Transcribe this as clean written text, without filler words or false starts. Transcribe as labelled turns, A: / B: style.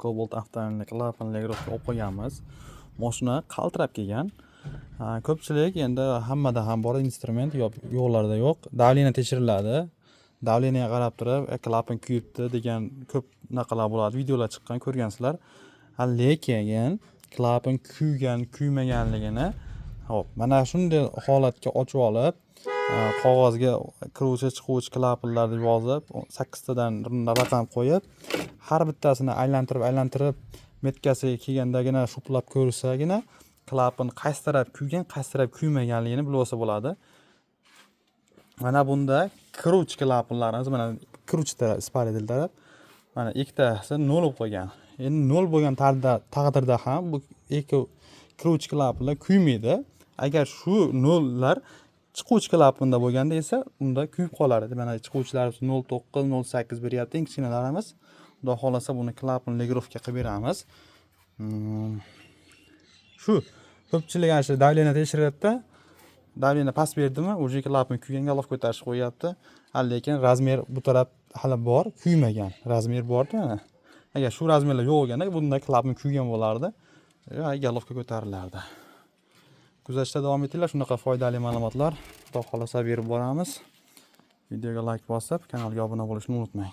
A: Cobalt avtomobilni klapan legroska olib qo'yganmiz. Mashina qaltirab kelgan. Ko'pchilik endi hammada ham bor instrument, yo'qlarda yo'q. Davleniya tekshiriladi. Davleniyaga qarab turib, klapan kuyibdi degan ko'p naqalar bo'ladi, videolar chiqqan, ko'rgansizlar. Lekin klapan kuygan, kuymaganligini, hop, mana shunday holatga ochib olib, qog'ozga kiruvchi, chiquvchi klapanlarni yozib, 8 tadan raqam qo'yib, har bittasini aylantirib metkasiga kelgandagina shuplab ko'rsagina klapan qaysi taraf kuygan, qaysi taraf kuymaganligini bilib olsa bo'ladi. Mana bunda kiruvchi klapanlarimiz, mana kiruvchi taraf, isparadil taraf, mana ikkitasi 0 bo'lib qolgan. Endi 0 bo'lgan taqdirda ham bu ikki kiruvchi klapanlar kuymaydi. Agar shu 0lar chiquvchi klapanda bo'lganda esa unda kuyib qoladi. Mana chiquvchilarimiz 09, 08 beryapti, eng kichkinalarimiz. Xudo xolasa buni klapan legrovka qilib beramiz. Shu ko'pchilik ana shu davleniya tekshiryapti. Davleniya past berdimi, o'zi klapan kuygan, galof ko'tarishib qo'yapti. Lekin razmer bu taraf hali bor, kuymagan. Razmer bor-da mana. Agar shu razmerlar yo'q bo'lganda, bunda klapan kuygan bo'lardi. Galofga ko'tarilardi. Kuzatishda davom etinglar, shunaqa foydali ma'lumotlar Xudo xolasa berib boramiz. Videoga like bosib, kanalga obuna bo'lishni unutmang.